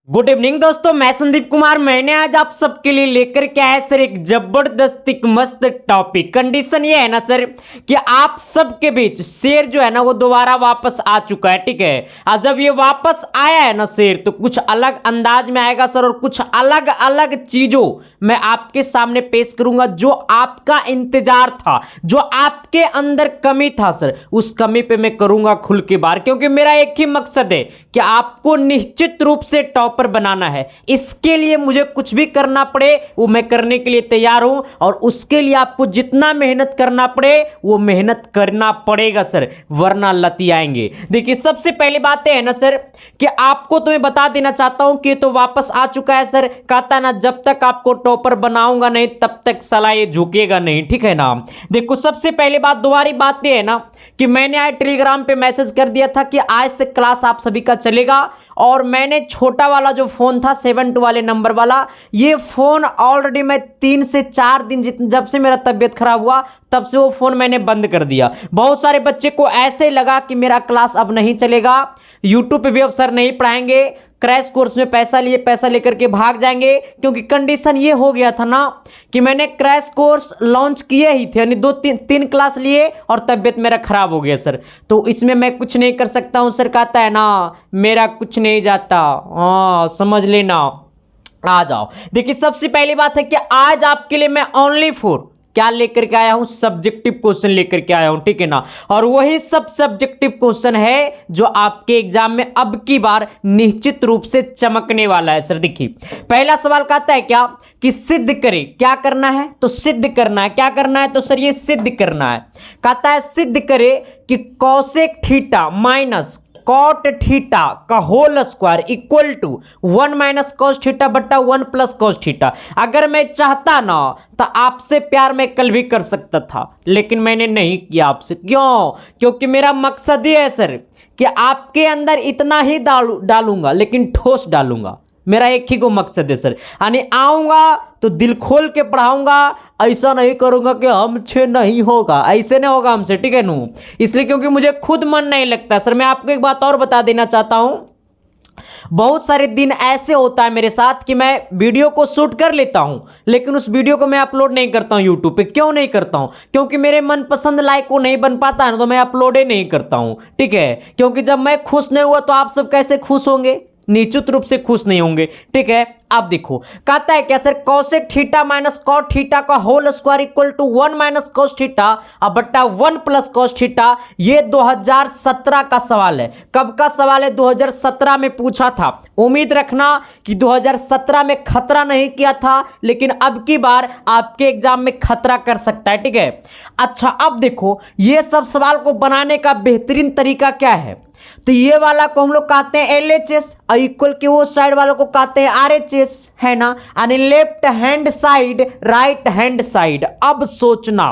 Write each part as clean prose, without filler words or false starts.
Good evening दोस्तों, मैं संदीप कुमार। मैंने आज आप सबके लिए लेकर के आया सर एक जबरदस्त एक मस्त टॉपिक। कंडीशन ये है ना सर कि आप सबके बीच शेर जो है ना वो दोबारा वापस आ चुका है, ठीक है। और जब ये वापस आया है ना शेर, तो कुछ अलग अंदाज में आएगा सर, और कुछ अलग अलग चीजों मैं आपके सामने पेश करूंगा जो आपका इंतजार था, जो आपके अंदर कमी था सर, उस कमी पे मैं करूंगा खुल के बार, क्योंकि मेरा एक ही मकसद है कि आपको निश्चित रूप से टॉपर बनाना है। इसके लिए मुझे कुछ भी करना पड़े वो मैं करने के लिए तैयार हूं, और उसके लिए आपको जितना मेहनत करना पड़े वो मेहनत करना पड़ेगा सर, वरना लती आएंगे। देखिए, सबसे पहली बात है ना सर कि आपको तो मैं बता देना चाहता हूं कि तो वापस आ चुका है सर। कहता ना जब तक आपको टॉपर बनाऊंगा नहीं तब तक साला ये झुकेगा नहीं, ठीक है ना। देखो, सबसे पहली बात दोबारी बात ये है ना कि मैंने आज टेलीग्राम पे मैसेज कर दिया था कि आज से क्लास आप सभी का चलेगा, और मैंने छोटा वाला जो फोन था 7 वाले नंबर वाला, ये फोन ऑलरेडी मैं 3 से 4 दिन जब से मेरा तबीयत खराब हुआ तब से वो फोन मैंने बंद कर दिया। बहुत सारे बच्चे को ऐसे लगा कि मेरा क्लास अब नहीं चलेगा, यूट्यूब पे भी अब सर नहीं पढ़ाएंगे, क्रैश कोर्स में पैसा लेकर के भाग जाएंगे। क्योंकि कंडीशन ये हो गया था ना कि मैंने क्रैश कोर्स लॉन्च किए ही थे, यानी 2-3 क्लास लिए और तबीयत मेरा खराब हो गया सर, तो इसमें मैं कुछ नहीं कर सकता हूं सर। कहता है ना मेरा कुछ नहीं जाता, हाँ समझ लेना, आ जाओ। देखिए, सबसे पहली बात है कि आज आपके लिए मैं ओनली फॉर क्या लेकर के आया हूं, सब्जेक्टिव क्वेश्चन लेकर के आया हूं, ठीक है ना। और वही सब सब्जेक्टिव क्वेश्चन है जो आपके एग्जाम में अब की बार निश्चित रूप से चमकने वाला है सर। देखिए, पहला सवाल कहता है क्या कि सिद्ध करे, क्या करना है तो सिद्ध करना है, क्या करना है तो सर ये सिद्ध करना है। कहता है सिद्ध करे कि cosec theta minus cot theta का whole square equal to 1 minus cos theta बट्टा 1 प्लस कॉस थीटा। अगर मैं चाहता ना तो आपसे प्यार मैं कल भी कर सकता था, लेकिन मैंने नहीं किया आपसे। क्यों? क्योंकि मेरा मकसद ये है सर कि आपके अंदर इतना ही डालूंगा, लेकिन ठोस डालूंगा। मेरा एक ही को मकसद है सर, यानी आऊंगा तो दिल खोल के पढ़ाऊंगा, ऐसा नहीं करूंगा कि हमसे नहीं होगा, ऐसे नहीं होगा हमसे, ठीक है नू। इसलिए क्योंकि मुझे खुद मन नहीं लगता सर। मैं आपको एक बात और बता देना चाहता हूं, बहुत सारे दिन ऐसे होता है मेरे साथ कि मैं वीडियो को शूट कर लेता हूं, लेकिन उस वीडियो को मैं अपलोड नहीं करता हूं यूट्यूब पे। क्यों नहीं करता हूं? क्योंकि मेरे मनपसंद लाइक वो नहीं बन पाता है ना, तो मैं अपलोड ही नहीं करता हूं, ठीक है। क्योंकि जब मैं खुश नहीं हुआ तो आप सब कैसे खुश होंगे? निश्चित रूप से खुश नहीं होंगे, ठीक है। अब देखो, कहता है क्या sir, cosec theta minus cot theta का whole square equal to 1 minus cos theta अब बट्टा 1 प्लस कॉस थीटा। ये 2017 का सवाल है। कब का सवाल है? 2017 में पूछा था। उम्मीद रखना कि 2017 में खतरा नहीं किया था, लेकिन अब की बार आपके एग्जाम में खतरा कर सकता है, ठीक है। अच्छा, अब देखो, ये सब सवाल को बनाने का बेहतरीन तरीका क्या है, तो ये वाला को हम लोग कहते हैं LHS, और इक्वल के वो साइड वालों को कहते हैं RHS, है ना, यानी left hand side right hand side. अब सोचना,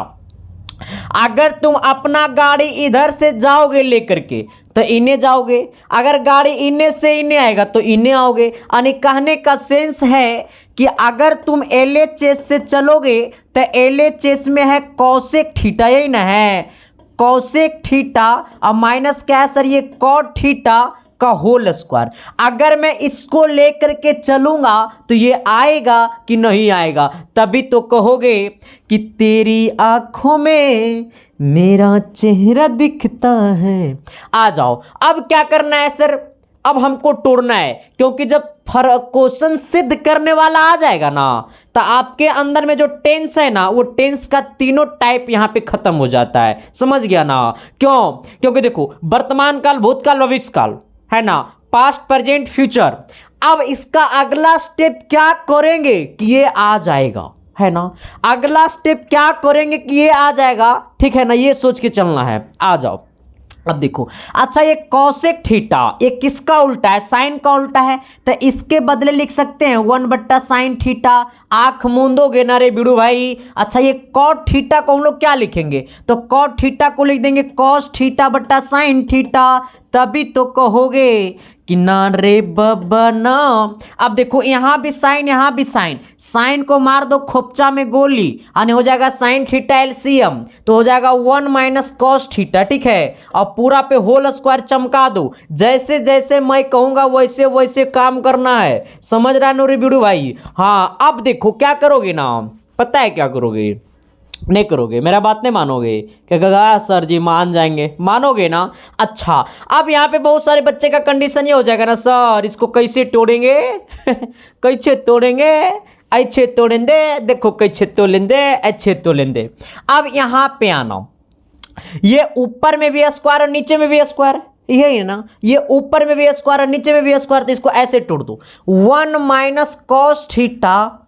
अगर तुम अपना गाड़ी इधर से जाओगे लेकर के तो इन्हें जाओगे, अगर गाड़ी इन्हें से इन्हें आएगा तो इन्हें आओगे। यानी कहने का सेंस है कि अगर तुम LHS से चलोगे तो LHS में है कॉसेक थीटा, यही ना है कॉसेक थीटा, और माइनस क्या है सर, ये कॉट थीटा का होल स्क्वायर। अगर मैं इसको लेकर के चलूंगा तो ये आएगा कि नहीं आएगा? तभी तो कहोगे कि तेरी आंखों में मेरा चेहरा दिखता है। आ जाओ, अब क्या करना है सर, अब हमको तोड़ना है, क्योंकि जब क्वेश्चन सिद्ध करने वाला आ जाएगा ना तो आपके अंदर में जो टेंस है ना, वो टेंस का तीनों टाइप यहां पे खत्म हो जाता है। समझ गया ना? क्यों? क्योंकि देखो, वर्तमान काल, भूतकाल, भविष्य काल, है ना, पास्ट प्रेजेंट फ्यूचर। अब इसका अगला स्टेप क्या करेंगे कि ये आ जाएगा, है ना। अगला स्टेप क्या करेंगे कि ये आ जाएगा, ठीक है ना, ये सोच के चलना है। आ जाओ, अब देखो, अच्छा ये कॉसेक थीटा ये किसका उल्टा है? साइन का उल्टा है, तो इसके बदले लिख सकते हैं 1 बट्टा साइन थीटा। आंख मूंदोगे ना रे बिड़ू भाई। अच्छा, ये कॉट थीटा को हम लोग क्या लिखेंगे? तो कॉट थीटा को लिख देंगे कॉस थीटा बट्टा साइन थीटा। तभी तो कहोगे किनारे बबना। अब देखो यहाँ भी साइन, यहाँ भी साइन, साइन को मार दो खोपचा में गोली, यानी हो जाएगा साइन थीटा एलसीएम, तो हो जाएगा 1 माइनस कॉस थीटा। ठीक है, और पूरा पे होल स्क्वायर चमका दो, जैसे जैसे मैं कहूंगा वैसे वैसे काम करना है, समझ रहा नूरी बिड़ू भाई। हाँ, अब देखो क्या करोगे ना, पता है क्या करोगे, नहीं करोगे, मेरा बात नहीं मानोगे, क्या कहा सर जी मान जाएंगे, मानोगे ना। अच्छा, अब यहाँ पे बहुत सारे बच्चे का कंडीशन ये हो जाएगा ना, सर इसको कैसे तोड़ेंगे कैसे तोड़ेंगे, अच्छे तोड़ेंगे, देखो कैसे तोड़ेंगे, अच्छे तोड़ेंगे। अब यहाँ पे आना, ये ऊपर में भी स्क्वायर और नीचे में भी स्क्वायर, यही है ना, ये ऊपर में भी स्क्वायर और नीचे में भी स्क्वायर, तो इसको ऐसे तोड़ दो, 1 माइनस कॉस थीटा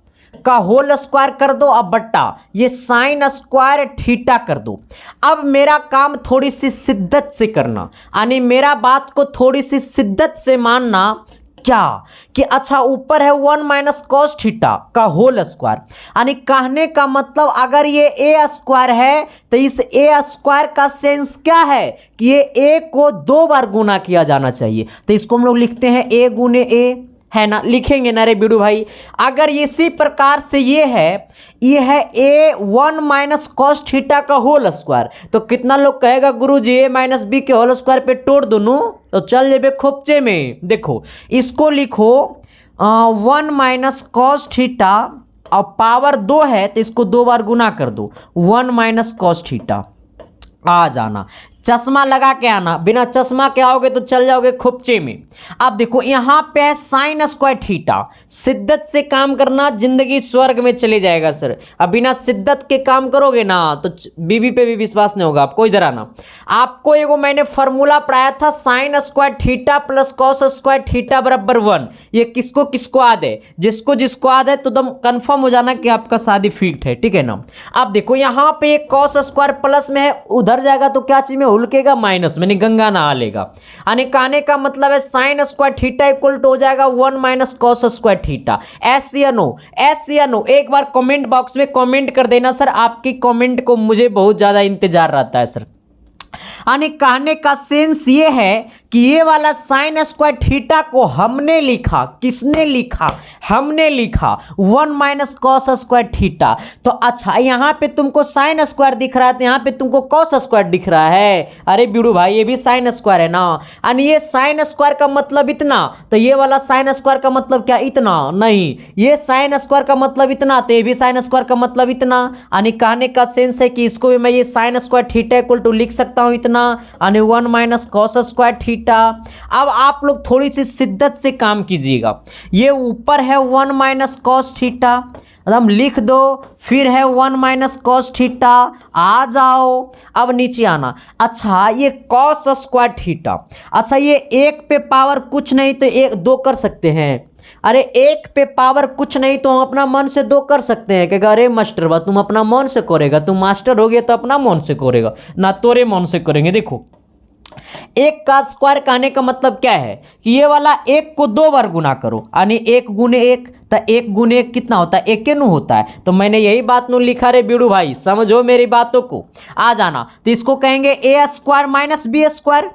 का होल स्क्वायर कर दो, अब बट्टा ये साइन स्क्वायर थीटा कर दो। अब मेरा काम थोड़ी सी शिद्दत से करना, यानी मेरा बात को थोड़ी सी शिद्दत से मानना, क्या कि अच्छा ऊपर है 1 माइनस कॉस थीटा का होल स्क्वायर, यानी कहने का मतलब अगर ये ए स्क्वायर है तो इस ए स्क्वायर का सेंस क्या है कि ये ए को 2 बार गुना किया जाना चाहिए, तो इसको हम लोग लिखते हैं ए गुने ए, है ना, लिखेंगे ना रे बिडू भाई। अगर इसी प्रकार से ये है ए 1 माइनस कॉस थीटा का होल स्क्वायर, तो कितना लोग कहेगा गुरुजी ए माइनस बी के होल स्क्वायर पे तोड़ दोनों, तो चल जेबे खोपचे में। देखो इसको लिखो 1 माइनस कॉस थीटा, और पावर 2 है तो इसको 2 बार गुना कर दो, 1 माइनस कॉस थीटा। आ जाना, चश्मा लगा के आना, बिना चश्मा के आओगे तो चल जाओगे खोपचे में। अब देखो यहाँ पे है साइन स्क्वायर थीटा, शिद्दत से काम करना, जिंदगी स्वर्ग में चले जाएगा सर। अब बिना शिद्दत के काम करोगे ना तो बीबी पे भी विश्वास नहीं होगा आपको। इधर आना, आपको एगो मैंने फॉर्मूला पढ़ाया था, sign square theta plus cos square theta बराबर 1। ये किसको किसको याद है, जिसको जिसको याद है तो एकदम कंफर्म हो जाना कि आपका शादी फिट है, ठीक है ना। अब देखो यहाँ पे एक कॉस स्क्वायर प्लस में है, उधर जाएगा तो क्या चीज में उल्केगा, माइनस में, गंगा नहा लेगा। यानी कहने का मतलब है sine square theta equal to हो जाएगा 1 minus cos square theta. Yes या नो एक बार कमेंट बॉक्स में कमेंट कर देना सर, आपकी कमेंट को मुझे बहुत ज्यादा इंतजार रहता है सर। यानी कहने का सेंस ये है कि ये वाला साइन स्क्वायर थीटा को हमने लिखा, किसने लिखा, हमने लिखा 1 माइनस कॉस स्क्वायर थीटा। तो अच्छा यहाँ पे तुमको साइन स्क्वायर दिख रहा है, तो यहाँ पे तुमको कॉस स्क्वायर दिख रहा है। अरे बिड़ू भाई ये भी साइन स्क्वायर है ना, यानी ये साइन स्क्वायर का मतलब इतना, तो ये वाला साइन स्क्वायर का मतलब क्या इतना, नहीं, ये साइन स्क्वायर का मतलब इतना, तो ये भी साइन स्क्वायर का मतलब इतना। यानी कहने का सेंस है कि इसको भी मैं ये sine square theta equal to लिख सकता हूँ इतना, यानी 1 माइनस कॉस स्क्वायर थीटा। अब आप लोग थोड़ी सी शिद्दत से काम कीजिएगा, ये ऊपर है 1 माइनस कॉस थीटा, हम लिख दो, फिर है 1 माइनस कॉस थीटा, आ जाओ। अब नीचे आना, अच्छा ये कॉस स्क्वायर थीटा, अच्छा ये 1 पे पावर कुछ नहीं तो 1 2 कर सकते हैं। अरे 1 पे पावर कुछ नहीं तो हम अपना मन से 2 कर सकते हैं। कहेगा अरे मास्टर बा तुम अपना मन से करेगा, तुम मास्टर हो गया तो अपना मन से करेगा ना, तोरे मन से करेंगे। देखो 1 का स्क्वायर कहने का मतलब क्या है कि ये वाला 1 को 2 बार गुना करो, यानी 1 गुने 1, तो 1 गुने 1 कितना होता है, 1 नु होता है। तो मैंने यही बात नु लिखा रे बिड़ू भाई, समझो मेरी बातों को, आ जाना। तो इसको कहेंगे A square minus B square,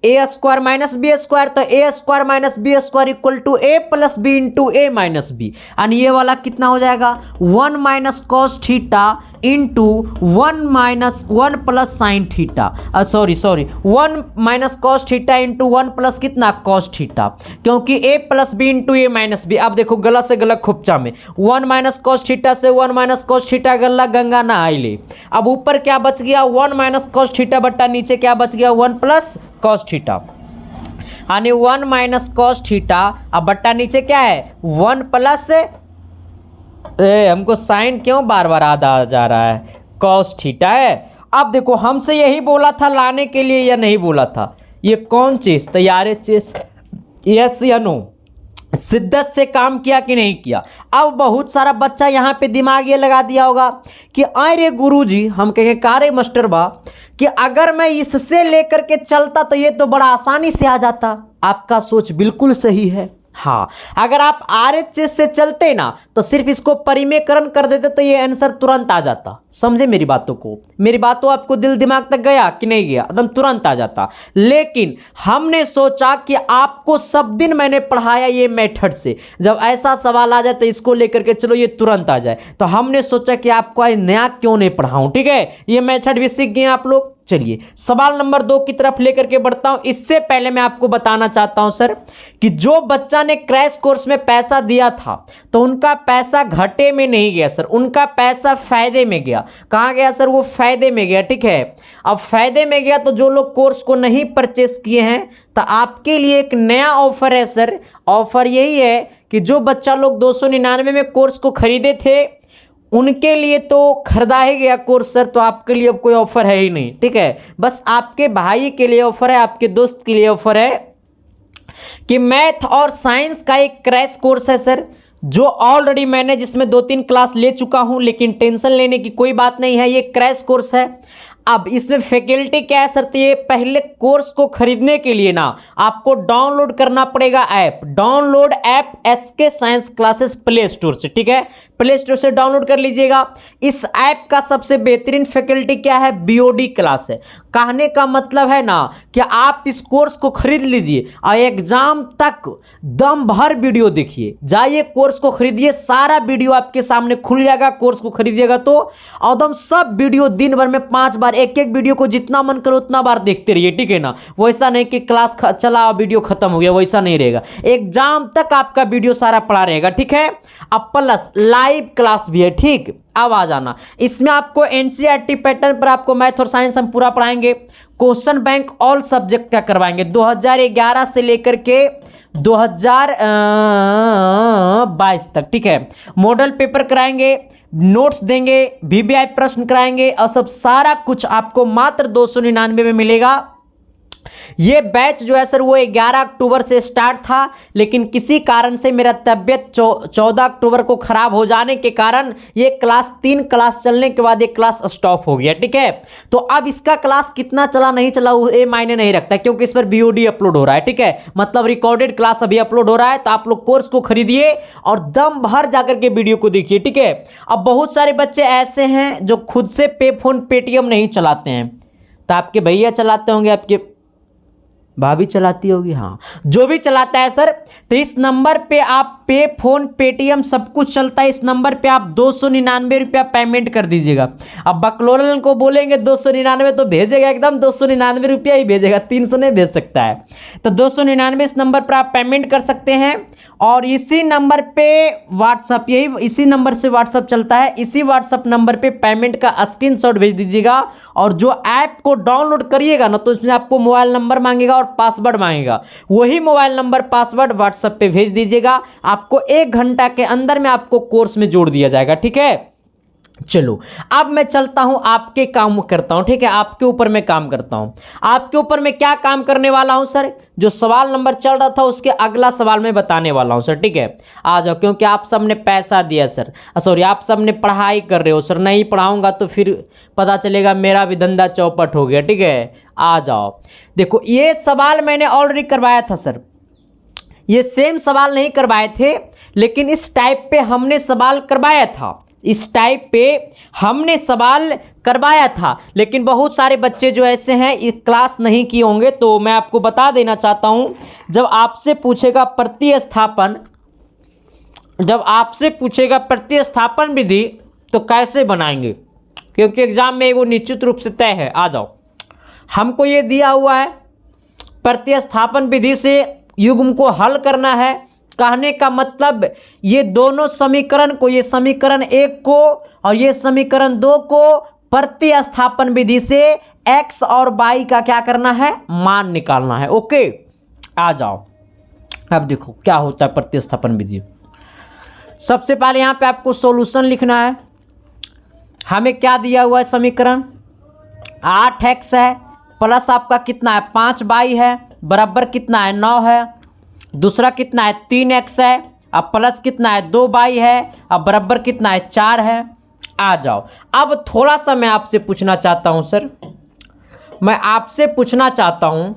A square minus B square, तो A square minus B square equal to A plus B into A minus B, यानी ये वाला कितना हो जाएगा 1 minus cos theta into 1 plus sine theta, 1 minus cos theta into 1 plus कितना cos theta, क्योंकि A plus B into A minus B. अब देखो गलत से गलत खुपचा में 1 माइनस कॉस थीटा से 1 माइनस कॉस थीटा गल्ला गंगा ना आई ले। अब ऊपर क्या बच गया 1 माइनस कॉस थीटा बट्टा नीचे क्या बच गया 1 प्लस कॉस थीटा, यानी 1 माइनस कॉस थीटा, अब बट्टा नीचे क्या है 1 प्लस, हमको साइन क्यों बार बार आधा आ जा रहा है, कॉस थीटा है। अब देखो हमसे यही बोला था लाने के लिए या नहीं बोला था, ये कौन चीज तैयार है चीज, यस या नो, शिद्दत से काम किया कि नहीं किया। अब बहुत सारा बच्चा यहाँ पे दिमाग ये लगा दिया होगा कि अरे गुरुजी, हम कहेंगे कारे मास्टर बा कि अगर मैं इससे लेकर के चलता तो ये तो बड़ा आसानी से आ जाता। आपका सोच बिल्कुल सही है, हाँ, अगर आप RHS से चलते ना तो सिर्फ इसको परिमेयकरण कर देते तो ये आंसर तुरंत आ जाता। समझे मेरी बातों को? मेरी बातों आपको दिल दिमाग तक गया कि नहीं गया? एकदम तुरंत आ जाता। लेकिन हमने सोचा कि आपको सब दिन मैंने पढ़ाया ये मेथड से, जब ऐसा सवाल आ जाए तो इसको लेकर के चलो ये तुरंत आ जाए, तो हमने सोचा कि आपको आज नया क्यों नहीं पढ़ाऊं। ठीक है, ये मेथड भी सीख गए आप लोग। चलिए सवाल नंबर 2 की तरफ लेकर के बढ़ता हूं। इससे पहले मैं आपको बताना चाहता हूं सर कि जो बच्चा ने क्रैश कोर्स में पैसा दिया था तो उनका पैसा घाटे में नहीं गया सर, उनका पैसा फायदे में गया। कहां गया सर? वो फायदे में गया। ठीक है, अब फायदे में गया तो जो लोग कोर्स को नहीं परचेस किए हैं तो आपके लिए एक नया ऑफर है सर। ऑफर यही है कि जो बच्चा लोग 299 में कोर्स को खरीदे थे उनके लिए तो खरीदा ही गया कोर्स सर, तो आपके लिए अब कोई ऑफर है ही नहीं। ठीक है, बस आपके भाई के लिए ऑफर है, आपके दोस्त के लिए ऑफर है कि मैथ और साइंस का एक क्रैश कोर्स है सर, जो ऑलरेडी मैंने जिसमें 2-3 क्लास ले चुका हूं, लेकिन टेंशन लेने की कोई बात नहीं है, ये क्रैश कोर्स है। अब इसमें फैकल्टी क्या है सर? तो ये पहले कोर्स को खरीदने के लिए ना आपको डाउनलोड करना पड़ेगा app. Download app SK science classes play store से। ठीक है, प्ले स्टोर से डाउनलोड कर लीजिएगा। इस ऐप का सबसे बेहतरीन फैकल्टी क्या है? BOD क्लास है। कहने का मतलब है ना कि आप इस कोर्स को खरीद लीजिए और एग्जाम तक दम भर वीडियो देखिए। जाइए कोर्स को खरीदिए, सारा वीडियो आपके सामने खुल जाएगा। कोर्स को खरीदिएगा तो एकदम सब वीडियो दिन भर में 5 बार, एक वीडियो को जितना मन करो उतना बार देखते रहिए। ठीक है ना, वैसा नहीं कि क्लास चला वीडियो खत्म हो गया, वैसा नहीं रहेगा। एग्जाम तक आपका वीडियो सारा पड़ा रहेगा। ठीक है, अब प्लस लाइव क्लास भी है। ठीक, अब आ जाना, इसमें आपको NCERT पैटर्न पर आपको मैथ और साइंस हम पूरा पढ़ाएंगे। क्वेश्चन बैंक ऑल सब्जेक्ट का करवाएंगे 2011 से लेकर के 2022 तक। ठीक है, मॉडल पेपर कराएंगे, नोट्स देंगे, VBI प्रश्न कराएंगे और सब सारा कुछ आपको मात्र 299 में मिलेगा। ये बैच जो है सर वो 11 अक्टूबर से स्टार्ट था, लेकिन किसी कारण से मेरा तबियत 14 अक्टूबर को खराब हो जाने के कारण ये क्लास 3 क्लास चलने के बाद ये क्लास स्टॉप हो गया। ठीक है, तो अब इसका क्लास कितना चला नहीं चला ये मायने नहीं रखता, क्योंकि इस पर BOD अपलोड हो रहा है। ठीक है, मतलब रिकॉर्डेड क्लास अभी अपलोड हो रहा है। तो आप लोग कोर्स को खरीदिए और दम भर जाकर के वीडियो को देखिए। ठीक है, अब बहुत सारे बच्चे ऐसे हैं जो खुद से पे फोन पेटीएम नहीं चलाते हैं, तो आपके भैया चलाते होंगे, आपके भाभी चलाती होगी, हाँ, जो भी चलाता है सर, तो इस नंबर पे आप पे फोन पेटीएम सब कुछ चलता है। इस नंबर पे आप 299 रुपया पेमेंट कर दीजिएगा। अब बकलोरन को बोलेंगे 299 तो भेजेगा एकदम 299 रुपया ही भेजेगा, 300 नहीं भेज सकता है। तो 299 इस नंबर पर आप पेमेंट कर सकते हैं और इसी नंबर पे व्हाट्सअप, यही इसी नंबर से व्हाट्सअप चलता है, इसी व्हाट्सअप नंबर पे पेमेंट का स्क्रीनशॉट भेज दीजिएगा। और जो ऐप को डाउनलोड करिएगा ना तो इसमें आपको मोबाइल नंबर मांगेगा और पासवर्ड मांगेगा, वही मोबाइल नंबर पासवर्ड व्हाट्सएप पे भेज दीजिएगा। आपको 1 घंटा के अंदर में आपको कोर्स में जोड़ दिया जाएगा। ठीक है, चलो अब मैं चलता हूं, आपके काम करता हूं। ठीक है, आपके ऊपर मैं काम करता हूं। आपके ऊपर मैं क्या काम करने वाला हूं सर? जो सवाल नंबर चल रहा था उसके अगला सवाल मैं बताने वाला हूं सर। ठीक है, आ जाओ, क्योंकि आप सब ने पैसा दिया सर, सॉरी आप सब ने पढ़ाई कर रहे हो सर। नहीं पढ़ाऊंगा तो फिर पता चलेगा मेरा भी धंधा चौपट हो गया। ठीक है, आ जाओ, देखो ये सवाल मैंने ऑलरेडी करवाया था सर, ये सेम सवाल नहीं करवाए थे, लेकिन इस टाइप पे हमने सवाल करवाया था, इस टाइप पे हमने सवाल करवाया था। लेकिन बहुत सारे बच्चे जो ऐसे हैं ये क्लास नहीं किए होंगे, तो मैं आपको बता देना चाहता हूं, जब आपसे पूछेगा प्रतिस्थापन, जब आपसे पूछेगा प्रतिस्थापन विधि तो कैसे बनाएंगे, क्योंकि एग्जाम में वो निश्चित रूप से तय है। आ जाओ, हमको ये दिया हुआ है प्रतिस्थापन विधि से युग्म को हल करना है। कहने का मतलब ये दोनों समीकरण को, ये समीकरण 1 को और ये समीकरण 2 को प्रतिस्थापन विधि से x और y का क्या करना है? मान निकालना है। ओके, आ जाओ, अब देखो क्या होता है प्रतिस्थापन विधि। सबसे पहले यहां पे आपको सॉल्यूशन लिखना है। हमें क्या दिया हुआ है? समीकरण 8x है प्लस आपका कितना है 5y है, बराबर कितना है 9 है। दूसरा कितना है 3x है, अब प्लस कितना है 2y है, अब बराबर कितना है 4 है। आ जाओ, अब थोड़ा सा मैं आपसे पूछना चाहता हूं सर, मैं आपसे पूछना चाहता हूं,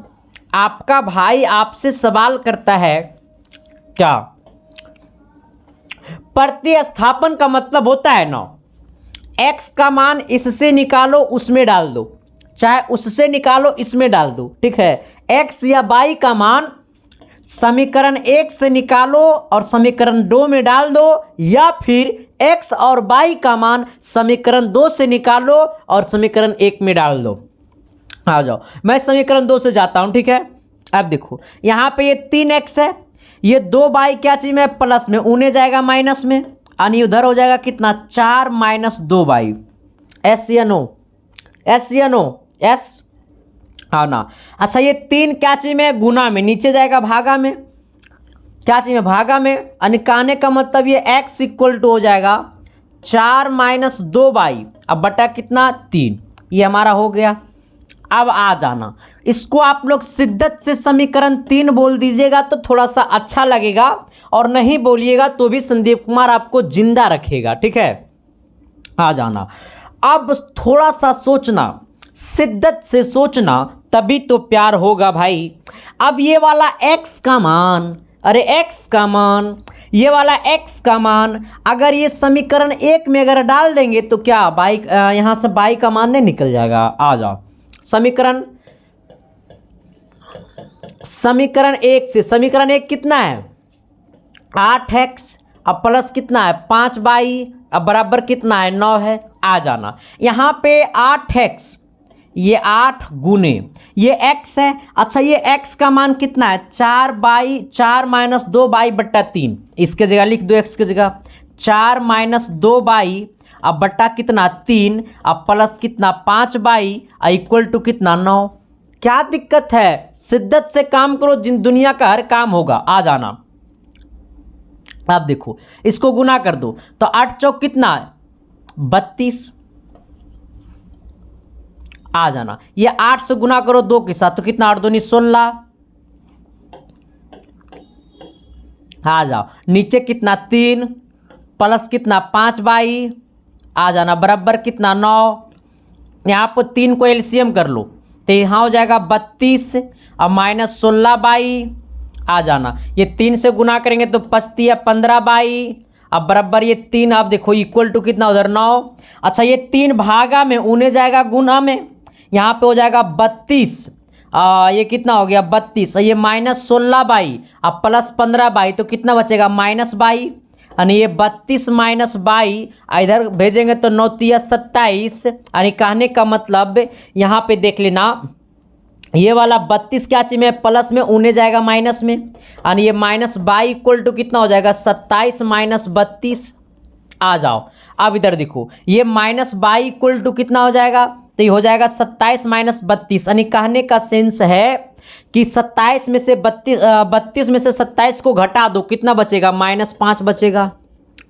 आपका भाई आपसे सवाल करता है क्या? प्रतिस्थापन का मतलब होता है ना, x का मान इससे निकालो उसमें डाल दो, चाहे उससे निकालो इसमें डाल दो, ठीक है। x या y का मान समीकरण 1 से निकालो और समीकरण 2 में डाल दो, या फिर x और y का मान समीकरण 2 से निकालो और समीकरण 1 में डाल दो। आ जाओ, मैं समीकरण 2 से जाता हूं, ठीक है। अब देखो यहां पे ये 3x है, ये 2y क्या चीज में प्लस में, ऊने जाएगा माइनस में, यानी उधर हो जाएगा कितना 4 माइनस 2y। एस या नो? एस या नो? एस, हाँ ना। अच्छा ये 3 क्या चीज में, गुना में, नीचे जाएगा भागा में, क्या चीज में, भागा में, यानी कहने का मतलब ये x इक्वल टू हो जाएगा 4 माइनस 2y अब बटा कितना 3, ये हमारा हो गया। अब आ जाना, इसको आप लोग शिद्दत से समीकरण 3 बोल दीजिएगा तो थोड़ा सा अच्छा लगेगा, और नहीं बोलिएगा तो भी संदीप कुमार आपको जिंदा रखेगा, ठीक है। आ जाना, अब थोड़ा सा सोचना, शिद्दत से सोचना, तभी तो प्यार होगा भाई। अब ये वाला x का मान, अरे x का मान, ये वाला x का मान अगर ये समीकरण 1 में अगर डाल देंगे तो क्या y, यहाँ से y का मान नहीं निकल जाएगा। आ जाओ, समीकरण 1 से, समीकरण 1 कितना है 8x, अब प्लस कितना है 5y, अब बराबर कितना है 9 है। आ जाना, यहाँ पे 8x, ये 8 गुने ये x है। अच्छा ये x का मान कितना है 4 माइनस 2y बट्टा 3, इसके जगह लिख दो x की जगह 4 माइनस 2y अब बट्टा कितना 3, अब प्लस कितना 5y इक्वल टू कितना 9। क्या दिक्कत है, शिद्दत से काम करो, जिन दुनिया का हर काम होगा। आ जाना, आप देखो इसको गुना कर दो तो 8 चौक कितना है 32। आ जाना, ये 8 से गुना करो 2 के साथ तो कितना 8 दूनी 16। आ जाओ, नीचे कितना 3 प्लस कितना 5y, आ जाना बराबर कितना 9। यहाँ पर 3 को एलसीएम कर लो तो यहाँ हो जाएगा 32 और माइनस 16y। आ जाना, ये 3 से गुना करेंगे तो बचती है 15y, अब बराबर ये 3, अब देखो इक्वल टू कितना उधर 9। अच्छा ये 3 भागा में, ऊने जाएगा गुना में, यहाँ पे हो जाएगा 32, ये कितना हो गया 32, ये माइनस 16y अब प्लस 15y तो कितना बचेगा माइनस y, यानी ये 32 माइनस y इधर भेजेंगे तो 9 तिया 27, यानी कहने का मतलब यहाँ पे देख लेना, ये वाला 32 क्या चीज में प्लस में, ऊने जाएगा माइनस में, यानी ये माइनस y इक्वल टू कितना हो जाएगा 27 माइनस 32। आ जाओ, अब इधर देखो ये माइनस y इक्वल टू कितना हो जाएगा, तो ये हो जाएगा 27 माइनस 32, यानी कहने का सेंस है कि 27 में से 32 में से 27 को घटा दो, कितना बचेगा -5 बचेगा।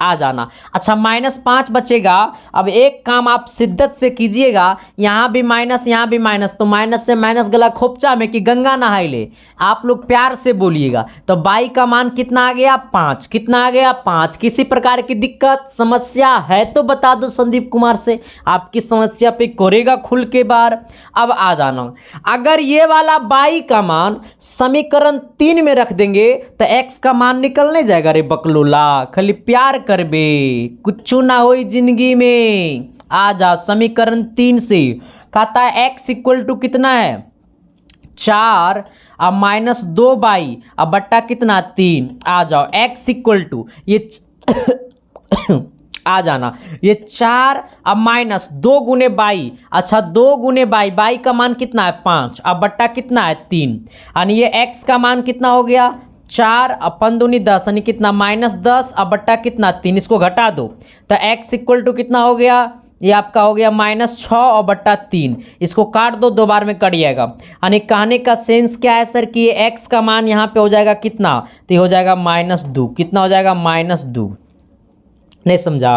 आ जाना, अच्छा -5 बचेगा। अब एक काम आप शिद्दत से कीजिएगा, यहाँ भी माइनस यहाँ भी माइनस, तो माइनस से माइनस गला खोपचा में कि गंगा नहाई ले, आप लोग प्यार से बोलिएगा। तो बाई का मान कितना आ गया 5, कितना आ गया 5। किसी प्रकार की दिक्कत समस्या है तो बता दो संदीप कुमार से, आपकी समस्या पे करेगा खुल के बार। अब आ जाना, अगर ये वाला बाई का मान समीकरण 3 में रख देंगे तो x का मान निकलने जाएगा रे बकलोला, खाली प्यार करबे कुछ ना हो जिंदगी में। आ जा, समीकरण 3 से कहता है x इक्वल टू कितना है 4 अब माइनस 2y अब बट्टा कितना 3। आ जाओ, x इक्वल टू ये आ जाना, ये 4 अब माइनस 2 गुने बाई, अच्छा 2 गुने बाई, बाई का मान कितना है 5 अब बट्टा कितना है 3, यानी ये x का मान कितना हो गया 4 अपन दूनी 10, यानी कितना -10 अब बट्टा कितना 3, इसको घटा दो तो x इक्वल टू कितना हो गया, ये आपका हो गया -6 और बट्टा 3, इसको काट दो 2 बार में कट जाएगा। यानी कहने का सेंस क्या है सर कि ये x का मान यहाँ पे हो जाएगा कितना, तो ये हो जाएगा -2, कितना हो जाएगा -2। नहीं समझा,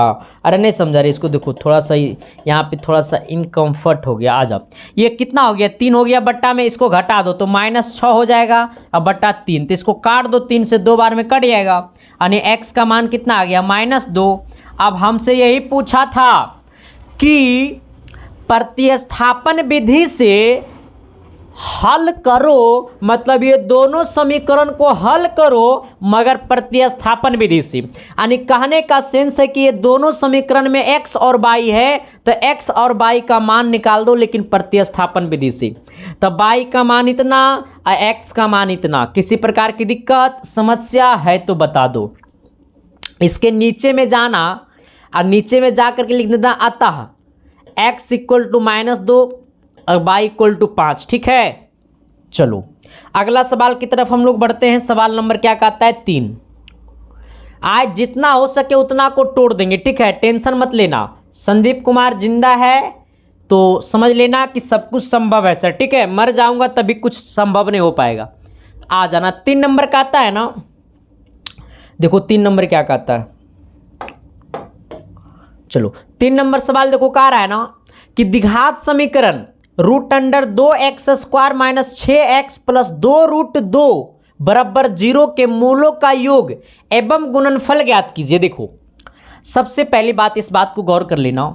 अरे नहीं समझा रे, इसको देखो थोड़ा सा यहाँ पे थोड़ा सा इनकम्फर्ट हो गया। आ जाओ, ये कितना हो गया 3 हो गया बट्टा में, इसको घटा दो तो -6 हो जाएगा अब बट्टा 3, तो इसको काट दो 3 से 2 बार में कट जाएगा, यानी x का मान कितना आ गया -2। अब हमसे यही पूछा था कि प्रतिस्थापन विधि से हल करो मतलब ये दोनों समीकरण को हल करो मगर प्रतिस्थापन विधि से। यानी कहने का सेंस है कि ये दोनों समीकरण में x और y है तो x और y का मान निकाल दो लेकिन प्रतिस्थापन विधि से। तो y का मान इतना और x का मान इतना। किसी प्रकार की दिक्कत समस्या है तो बता दो। इसके नीचे में जाना और नीचे में जा करके लिख देना अतः x इक्वल टू -2 और y इक्वल टू 5। ठीक है, चलो अगला सवाल की तरफ हम लोग बढ़ते हैं। सवाल नंबर क्या कहता है 3। आज जितना हो सके उतना को तोड़ देंगे। ठीक है, टेंशन मत लेना। संदीप कुमार जिंदा है तो समझ लेना कि सब कुछ संभव है सर। ठीक है, मर जाऊंगा तभी कुछ संभव नहीं हो पाएगा। आ जाना। 3 नंबर का आता है ना, देखो 3 नंबर क्या कहता है। चलो 3 नंबर सवाल देखो कह रहा है ना कि द्विघात समीकरण √2x² माइनस 6x प्लस 2√2 बराबर 0 के मूलों का योग एवं गुणनफल ज्ञात कीजिए। देखो सबसे पहली बात इस बात को गौर कर लेना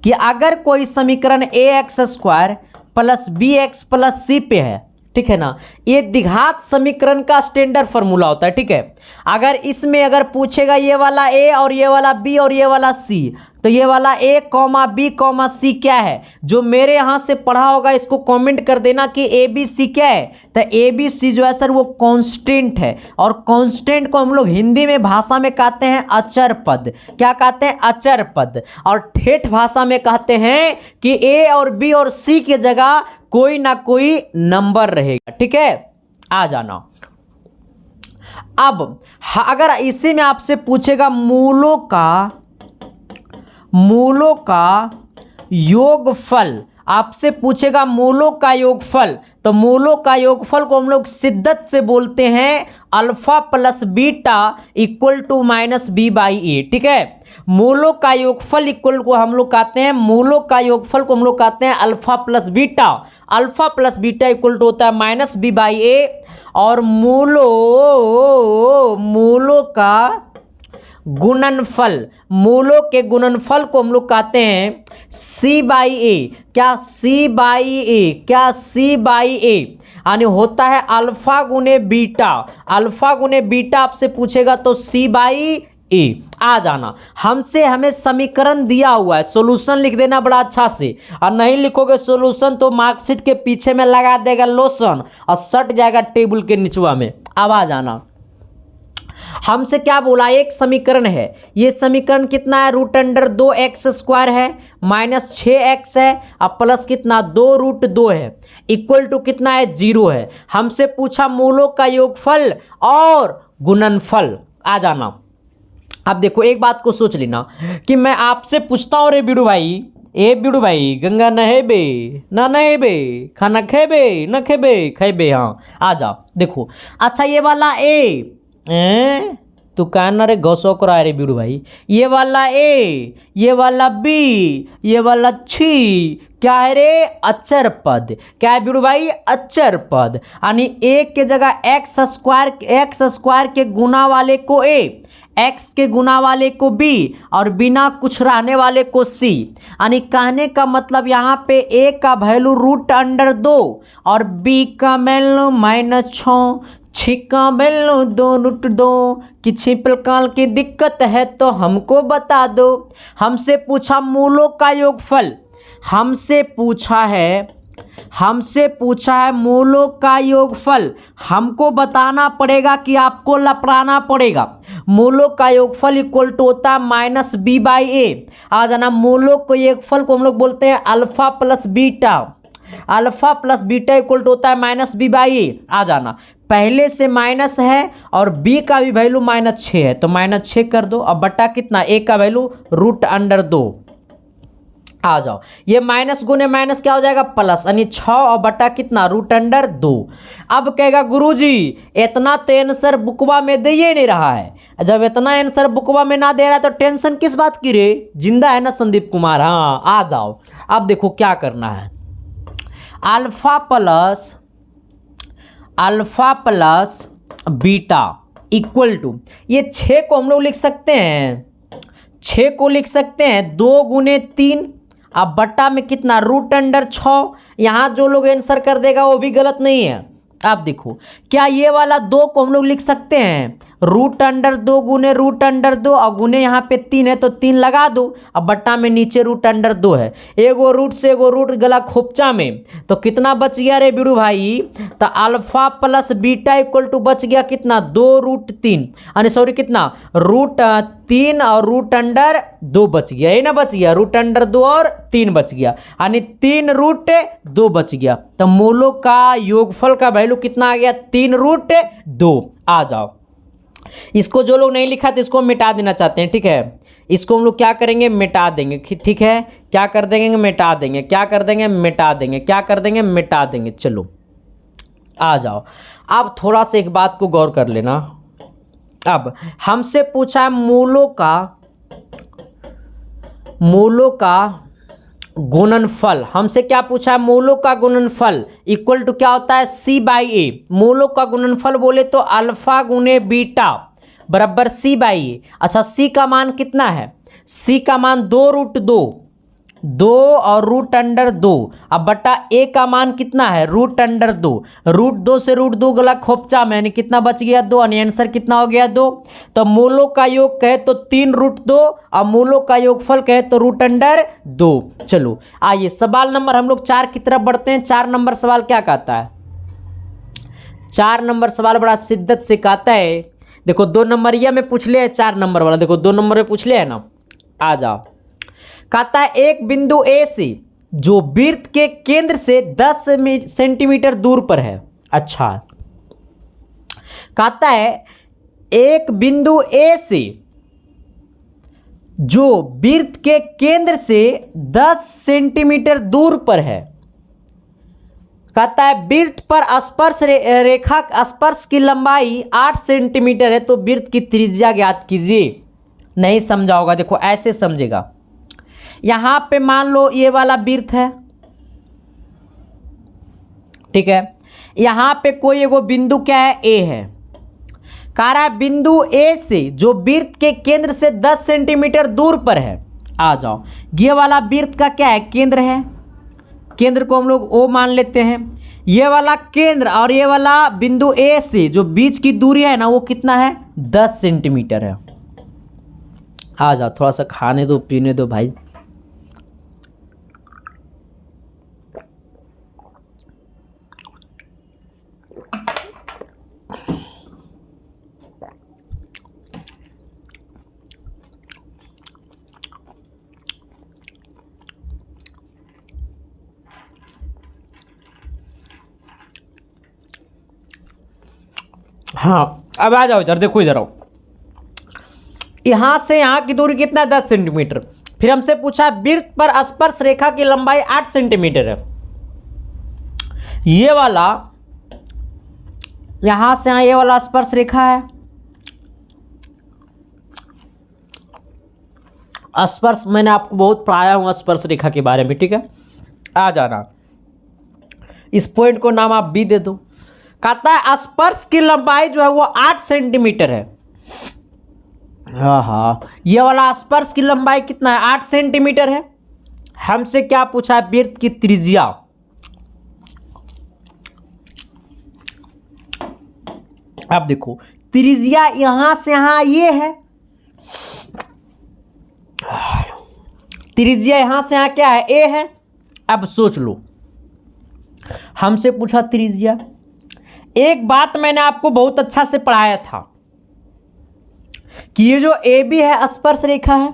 कि अगर कोई समीकरण ax² plus bx plus c पे है, ठीक है ना, ये द्विघात समीकरण का स्टैंडर्ड फॉर्मूला होता है। ठीक है, अगर इसमें अगर पूछेगा ये वाला a और ये वाला b और ये वाला c तो ये वाला a, b, c क्या है, जो मेरे यहां से पढ़ा होगा इसको कमेंट कर देना कि a b c क्या है। तो a b c जो है सर वो कांस्टेंट है और कांस्टेंट को हम लोग हिंदी में भाषा में कहते हैं अचर पद। क्या कहते हैं? अचर पद। और ठेठ भाषा में कहते हैं कि a और b और c की जगह कोई ना कोई नंबर रहेगा। ठीक है, आ जाना। अब अगर इसी में आपसे पूछेगा मूलों का योगफल, आपसे पूछेगा मूलों का योगफल, तो मूलों का योगफल को हम लोग शिद्दत से बोलते हैं alpha plus beta equal to -b/a। ठीक है, मूलों का योगफल इक्वल को हम लोग कहते हैं, मूलों का योगफल को हम लोग कहते हैं alpha plus beta. Alpha plus beta equal to होता है -b/a और मूलों का गुणनफल, मूलों के गुणनफल को हम लोग कहते हैं c/a। क्या c/a यानी होता है अल्फा गुने बीटा। अल्फा गुने बीटा आपसे पूछेगा तो c/a। आ जाना। हमें समीकरण दिया हुआ है, सॉल्यूशन लिख देना बड़ा अच्छा से, और नहीं लिखोगे सॉल्यूशन तो मार्कशीट के पीछे में लगा देगा लोशन और सट जाएगा टेबल के निचवा में। अब आ जाना। हमसे क्या बोला, एक समीकरण है, ये समीकरण कितना है, √2x² है माइनस 6x है और प्लस कितना 2√2 है इक्वल टू कितना है 0 है। हमसे पूछा मूलों का योगफल और गुणनफल। आ जाना। अब देखो एक बात को सोच लेना कि मैं आपसे पूछता हूँ रे बिड़ू भाई गंगा नहेबे ना नहेबे, खाना खेबे न खेबे खेबे, हाँ आ जाओ। देखो अच्छा ये वाला तू कहना रे गौसो करा रे बिड़ू भाई, ये वाला ए, ये वाला बी, ये वाला छी, क्या है रे अचर पद। क्या है बिड़ू भाई? अचर पद। यानी ए के जगह x² के गुना वाले को a, x के गुना वाले को b और बिना कुछ रहने वाले को c। यानी कहने का मतलब यहाँ पे a का वैल्यू √2 और b का वैल्यू -6, छिका बेलो 2√2 कि छिपल काल की दिक्कत है तो हमको बता दो। हमसे पूछा मूलों का योगफल, हमसे पूछा है मूलों का योगफल। हमको बताना पड़ेगा कि आपको लपड़ाना पड़ेगा। मूलों का योगफल इक्वल टू होता है -b/a। आ जाना। मूलों को योगफल को हम लोग बोलते हैं alpha plus beta. Alpha plus beta equal to होता है -b/a। आ जाना। पहले से माइनस है और b का भी वैल्यू -6 है तो -6 कर दो। अब बटा कितना, a का वैल्यू √2। आ जाओ। ये माइनस गुने माइनस क्या हो जाएगा प्लस, यानी 6 और बटा कितना √2। अब कहेगा गुरुजी इतना तो आंसर बुकवा में दे ही नहीं रहा है। जब इतना आंसर बुकवा में ना दे रहा है तो टेंशन किस बात की रे, जिंदा है ना संदीप कुमार। हाँ आ जाओ। अब देखो क्या करना है, alpha plus beta equal to, ये 6 को हम लोग लिख सकते हैं 2 गुने 3 अब बट्टा में कितना, रूट अंडर 6। यहाँ जो लोग आंसर कर देगा वो भी गलत नहीं है। आप देखो, क्या ये वाला 2 को हम लोग लिख सकते हैं, रूट अंडर 2 गुने रूट अंडर 2 और गुने यहाँ पे 3 है तो 3 लगा दो। अब बट्टा में नीचे रूट अंडर 2 है, एगो रूट से एगो रूट गला खोपचा में, तो कितना बच गया रे बिड़ू भाई, तो alpha plus beta equal to बच गया कितना, 2 रूट 3, यानी सॉरी कितना, रूट 3 और रूट अंडर 2 बच गया, ये ना बच गया, रूट अंडर 2 और 3 बच गया, यानी 3 रूट 2 बच गया। तो मूलों का योगफल का वैल्यू कितना आ गया, 3 रूट 2। आ जाओ, इसको जो लोग नहीं लिखा तो इसको हम मिटा देना चाहते हैं, ठीक है, इसको हम लोग क्या करेंगे, मिटा देंगे, ठीक है, क्या कर देंगे, मिटा देंगे, क्या कर देंगे, मिटा देंगे, क्या कर देंगे, मिटा देंगे। चलो आ जाओ, अब थोड़ा सा एक बात को गौर कर लेना। अब हमसे पूछा है मूलों का गुणनफल, हमसे क्या पूछा है, मूलों का गुणनफल इक्वल टू क्या होता है, C/A। मूलों का गुणनफल बोले तो अल्फा गुने बीटा बराबर C/A। अच्छा, C का मान कितना है, C का मान 2 रूट 2 और रूट अंडर 2, अब बटा A का मान कितना है, रूट अंडर 2, रूट 2 से रूट 2 गला खोपचा में, यानी कितना बच गया, 2, यानी आंसर कितना हो गया, 2। तो मूलों का योग कहे तो 3 रूट 2 और मूलों का योगफल कहे तो रूट अंडर 2। चलो आइए सवाल नंबर हम लोग 4 की तरफ बढ़ते हैं। 4 नंबर सवाल क्या कहता है, 4 नंबर सवाल बड़ा शिद्दत से कहता है, देखो 2 नंबरिया में पूछ ले, 4 नंबर वाला देखो 2 नंबर में पूछ ले है ना। आ जाओ, कहता है एक बिंदु A से जो वृत्त के केंद्र से 10 सेंटीमीटर दूर पर है। अच्छा, कहता है एक बिंदु A से जो वृत्त के केंद्र से 10 सेंटीमीटर दूर पर है, कहता है वृत्त पर स्पर्श रेखा स्पर्श की लंबाई 8 सेंटीमीटर है, तो वृत्त की त्रिज्या ज्ञात कीजिए। नहीं समझा होगा, देखो ऐसे समझेगा, यहां पे मान लो ये वाला वृत्त है, ठीक है, यहां पे कोई एगो बिंदु क्या है, A है, कह रहा है बिंदु A से जो वृत्त के केंद्र से 10 सेंटीमीटर दूर पर है। आ जाओ, ये वाला वृत्त का क्या है, केंद्र है, केंद्र को हम लोग O मान लेते हैं, ये वाला केंद्र और ये वाला बिंदु A से जो बीच की दूरी है ना वो कितना है, 10 सेंटीमीटर है। आ जाओ, थोड़ा सा खाने दो पीने दो भाई। हाँ, अब आ जाओ इधर, देखो इधर आओ, यहां से यहां की दूरी कितना है, 10 सेंटीमीटर। फिर हमसे पूछा वृत्त पर स्पर्श रेखा की लंबाई 8 सेंटीमीटर है। ये वाला यहां से यहां ये वाला स्पर्श रेखा है, स्पर्श मैंने आपको बहुत पढ़ाया हूं स्पर्श रेखा के बारे में, ठीक है। आ जाना, इस पॉइंट को नाम आप B दे दो। कहता है स्पर्श की लंबाई जो है वो 8 सेंटीमीटर है। हाँ, ये वाला स्पर्श की लंबाई कितना है, 8 सेंटीमीटर है। हमसे क्या पूछा है, वृत्त की त्रिज्या। अब देखो त्रिज्या यहां से यहां ये है, त्रिज्या यहां से यहां क्या है, A है। अब सोच लो, हमसे पूछा त्रिज्या। एक बात मैंने आपको बहुत अच्छा से पढ़ाया था कि ये जो AB है स्पर्श रेखा है,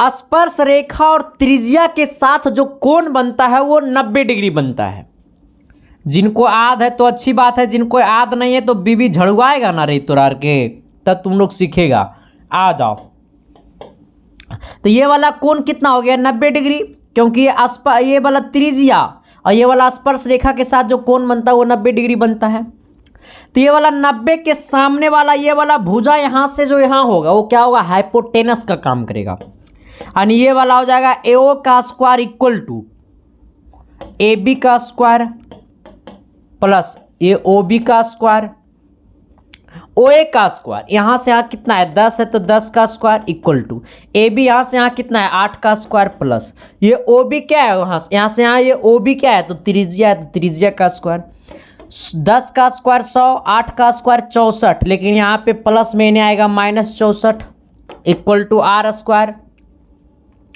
स्पर्श रेखा और त्रिज्या के साथ जो कोण बनता है वो 90 डिग्री बनता है। जिनको याद है तो अच्छी बात है, जिनको याद नहीं है तो बीबी झड़वाएगा ना रे तुरार के, तब तुम लोग सीखेगा। आ जाओ, तो ये वाला कोण कितना हो गया, 90 डिग्री, क्योंकि ये वाला त्रिज्या और ये वाला स्पर्श रेखा के साथ जो कोण बनता है वो 90 डिग्री बनता है। तो ये वाला 90 के सामने वाला ये वाला भुजा यहां से जो यहां होगा वो क्या होगा, हाइपोटेनस का काम करेगा, यानी ये वाला हो जाएगा AO का स्क्वायर इक्वल टू AB का स्क्वायर प्लस AOB का स्क्वायर। ओ ए का स्क्वायर, यहाँ से यहाँ कितना है 10 है तो 10 का square equal to A B, यहाँ से यहाँ कितना है 8 का स्क्वायर प्लस ये ओ बी क्या है, यहाँ से यहाँ ये ओ बी क्या है तो त्रिज्या है, तो त्रिज्या का स्क्वायर 10 का स्क्वायर 100, 8 का स्क्वायर 64, लेकिन यहाँ पे प्लस में नहीं आएगा -64 इक्वल टू आर स्क्वायर,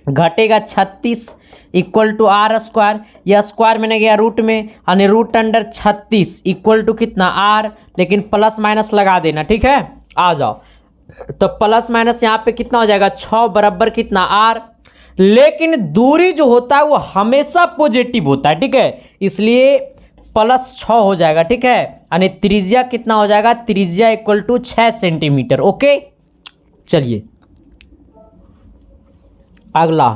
घटेगा 36 इक्वल टू आर स्क्वायर, यह स्क्वायर में गया रूट में यानी रूट अंडर 36 इक्वल टू कितना आर, लेकिन प्लस माइनस लगा देना, ठीक है। आ जाओ तो प्लस माइनस यहाँ पे कितना हो जाएगा 6 बराबर कितना आर, लेकिन दूरी जो होता है वो हमेशा पॉजिटिव होता है, ठीक है, इसलिए +6 हो जाएगा, ठीक है, यानी त्रिज्या कितना हो जाएगा, त्रिज्या इक्वल टू 6 सेंटीमीटर। ओके चलिए अगला,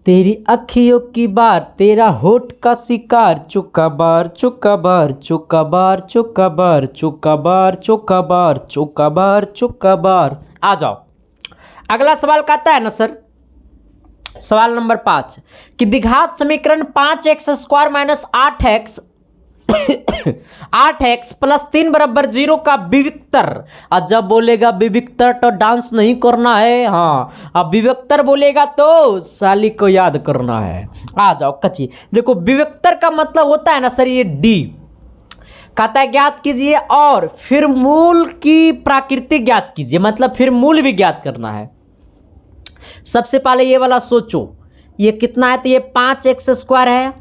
तेरी अखियों की बार तेरा होठ का शिकार, चुका बार चुका बार चुका बार चुका बार चुका बार चुका बार चुका बार चुका बार। आ जाओ अगला सवाल कहता है ना सर, सवाल नंबर 5 कि द्विघात समीकरण 5x² - 8x 8x + 3 = 0 का विविक्तर। और जब बोलेगा विविक्तर तो डांस नहीं करना है, हाँ अब विविक्तर बोलेगा तो साली को याद करना है। आ जाओ कच्ची देखो, विविक्तर का मतलब होता है ना सर ये डी, कहता है ज्ञात कीजिए और फिर मूल की प्रकृति ज्ञात कीजिए, मतलब फिर मूल भी ज्ञात करना है। सबसे पहले ये वाला सोचो, ये कितना है तो ये 5x² है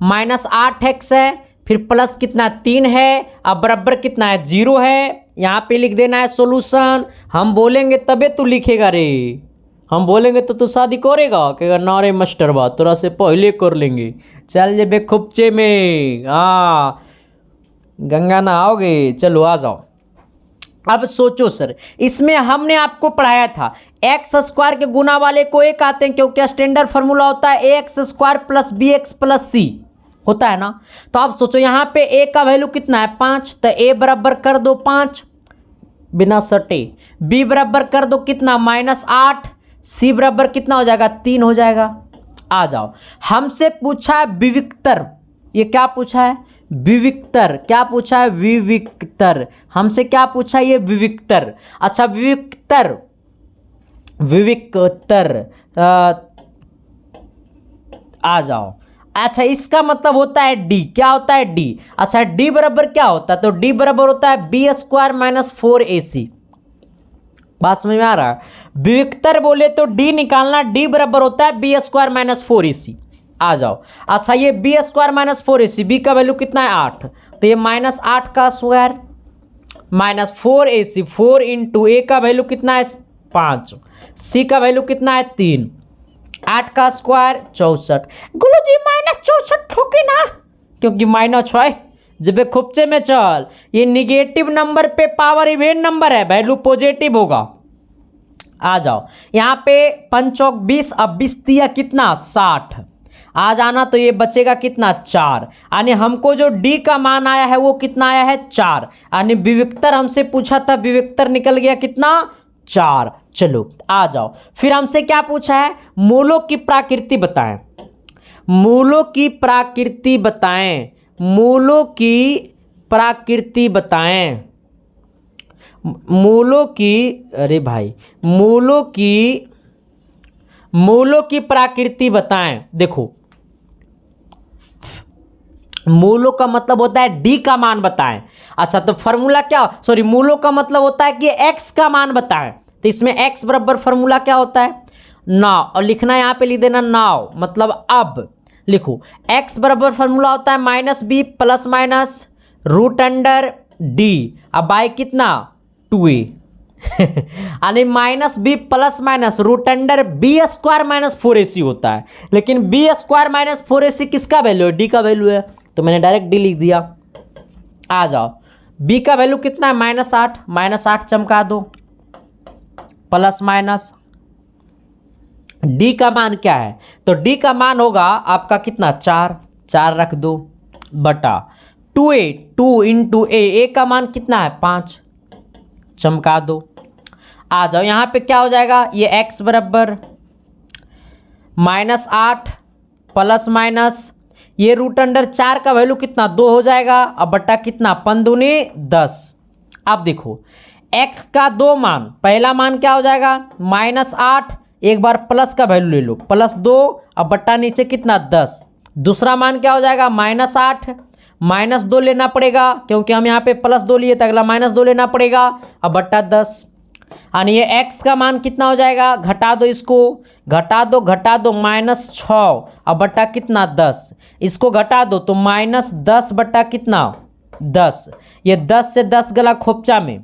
-8x है, फिर प्लस कितना 3 है, अब बराबर कितना है 0 है, यहाँ पे लिख देना है सॉल्यूशन। हम बोलेंगे तबे तू लिखेगा रे, हम बोलेंगे तो तू शादी करेगा, कहेगा ना रे मास्टर बा तोरा से पहले कर लेंगे, चल जे बेखुपचे में, हाँ गंगा नहाओगे। चलो आ जाओ, अब सोचो सर, इसमें हमने आपको पढ़ाया था x² के गुना वाले को ए कहते हैं, क्योंकि स्टैंडर्ड फार्मूला होता है ax² + bx + c होता है ना। तो आप सोचो यहाँ पे a का वैल्यू कितना है 5, तो a बराबर कर दो 5 बिना सटे, b बराबर कर दो कितना -8, c बराबर कितना हो जाएगा 3 हो जाएगा। आ जाओ, हमसे पूछा है विविक्तर, ये क्या पूछा है विविक्तर, क्या पूछा है विविक्तर, हमसे क्या पूछा है ये विविक्तर। अच्छा विविक्तर, विविक्तर आ जाओ, अच्छा इसका मतलब होता है डी, क्या होता है डी। अच्छा डी बराबर क्या होता है, तो डी बराबर होता है b² - 4ac। बात समझ में आ रहा है, विविक्तर बोले तो डी निकालना, डी बराबर होता है b² - 4ac। आ जाओ, अच्छा ये b² - 4ac, b का वैल्यू कितना है 8, तो ये -8 का स्क्वायर -4ac, 4 × a का वैल्यू कितना है 5, c का वैल्यू कितना है 3, 8 का स्क्वायर 64। गुरु जी -64 ठोके ना, क्योंकि -6 है, जब खुपचे में चल, ये निगेटिव नंबर पे पावर इवेन नंबर है, वैल्यू पॉजिटिव होगा। आ जाओ, यहाँ पे 5 चौक 20, अब 20 दिया कितना 60, आ जाना तो ये बचेगा कितना 4, यानी हमको जो डी का मान आया है वो कितना आया है 4, यानी विविक्तर हमसे पूछा था, विविक्तर निकल गया कितना 4। चलो आ जाओ, फिर हमसे क्या पूछा है मूलों की प्रकृति बताएं, मूलों की प्रकृति बताएं, मूलों की प्रकृति बताएं, मूलों की, अरे भाई मूलों की प्रकृति बताएं। देखो मूलों का मतलब होता है डी का मान बताएं। अच्छा तो फॉर्मूला क्या, सॉरी मूलों का मतलब होता है कि एक्स का मान बताएं, तो इसमें एक्स बराबर फॉर्मूला क्या होता है नाउ, और लिखना यहाँ पे लिख देना नाउ, मतलब अब लिखो एक्स बराबर फॉर्मूला होता है -b ± √d, अब बाई कितना 2a यानी -b ± √b² - 4ac होता है, लेकिन b² - 4ac किसका वैल्यू है d का वैल्यू है, तो मैंने डायरेक्ट d लिख दिया। आ जाओ, b का वैल्यू कितना है -8, -8 चमका दो प्लस माइनस, d का मान क्या है, तो d का मान होगा आपका कितना 4 रख दो बटा 2a, 2 × a का मान कितना है 5 चमका दो। आ जाओ, यहाँ पे क्या हो जाएगा, ये x बराबर -8 प्लस माइनस, ये √4 का वैल्यू कितना 2 हो जाएगा, अब बटा कितना 5 दूनी 10, अब देखो x का दो मान, पहला मान क्या हो जाएगा -8, एक बार प्लस का वैल्यू ले लो +2, अब बट्टा नीचे कितना 10। दूसरा मान क्या हो जाएगा -8, -2 लेना पड़ेगा क्योंकि हम यहाँ पे +2 लिए तो अगला -2 लेना पड़ेगा, अब बट्टा 10। यानी ये x का मान कितना हो जाएगा, घटा दो इसको, घटा दो -6, अब बट्टा कितना 10, इसको घटा दो तो -10 बट्टा कितना 10, ये 10 से 10 गला खोपचा में,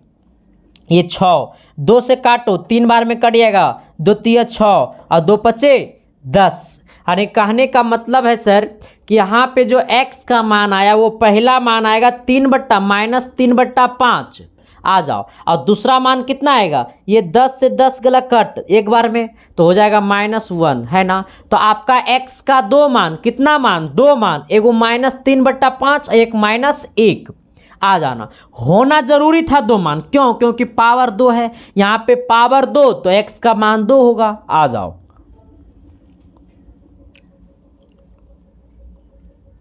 ये 6, 2 से काटो 3 बार में कट जाएगा, 2 तिया 6 और 2 पचे 10। यानी कहने का मतलब है सर कि यहाँ पे जो x का मान आया वो पहला मान आएगा 3/-5 आ जाओ, और दूसरा मान कितना आएगा, ये 10 से 10 गला कट एक बार में तो हो जाएगा -1 है ना। तो आपका x का दो मान, कितना मान, दो मान, एगो -3/5 एक -1 आ जाना, होना जरूरी था दो मान, क्यों, क्योंकि पावर 2 है, यहाँ पे पावर 2 तो x का मान 2 होगा। आ जाओ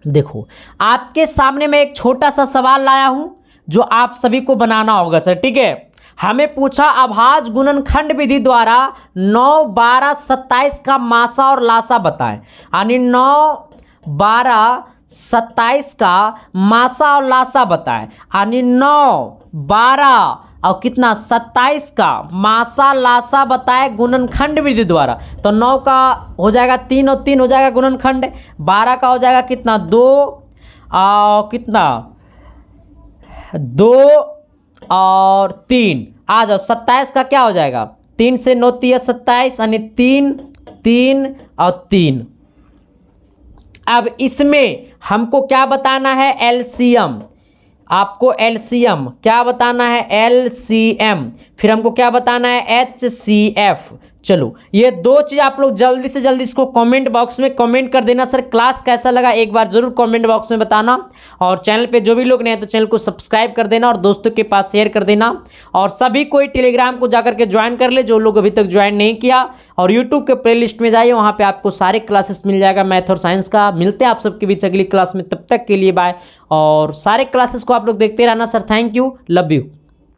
देखो आपके सामने मैं एक छोटा सा सवाल लाया हूं जो आप सभी को बनाना होगा सर, ठीक है। हमें पूछा अभाज्य गुणनखंड विधि द्वारा 9, 12, 27 का मासा और लासा बताएं। यानी 9, 12, 27 का मासा और लासा बताएं। यानी 9, 12 और कितना 27 का मासा लासा बताए गुणनखंड विधि द्वारा। तो 9 का हो जाएगा 3 और 3 हो जाएगा गुणनखंड, 12 का हो जाएगा कितना 2 और कितना 2 और 3, आ जाओ 27 का क्या हो जाएगा, 3 से 9 तिया 27 यानी 3, 3 और 3। अब इसमें हमको क्या बताना है, एलसीएम, आपको एलसीएम क्या बताना है, एलसीएम, फिर हमको क्या बताना है, एचसीएफ। चलो ये दो चीज़ आप लोग जल्दी से जल्दी इसको कमेंट बॉक्स में कमेंट कर देना। सर क्लास कैसा लगा एक बार जरूर कमेंट बॉक्स में बताना, और चैनल पे जो भी लोग नए हैं तो चैनल को सब्सक्राइब कर देना और दोस्तों के पास शेयर कर देना, और सभी कोई टेलीग्राम को जाकर के ज्वाइन कर ले जो लोग अभी तक ज्वाइन नहीं किया, और यूट्यूब के प्ले लिस्ट में जाइए, वहाँ पर आपको सारे क्लासेस मिल जाएगा मैथ और साइंस का। मिलते हैं आप सबके बीच अगली क्लास में, तब तक के लिए बाय, और सारे क्लासेस को आप लोग देखते रहना। Sir thank you, love you.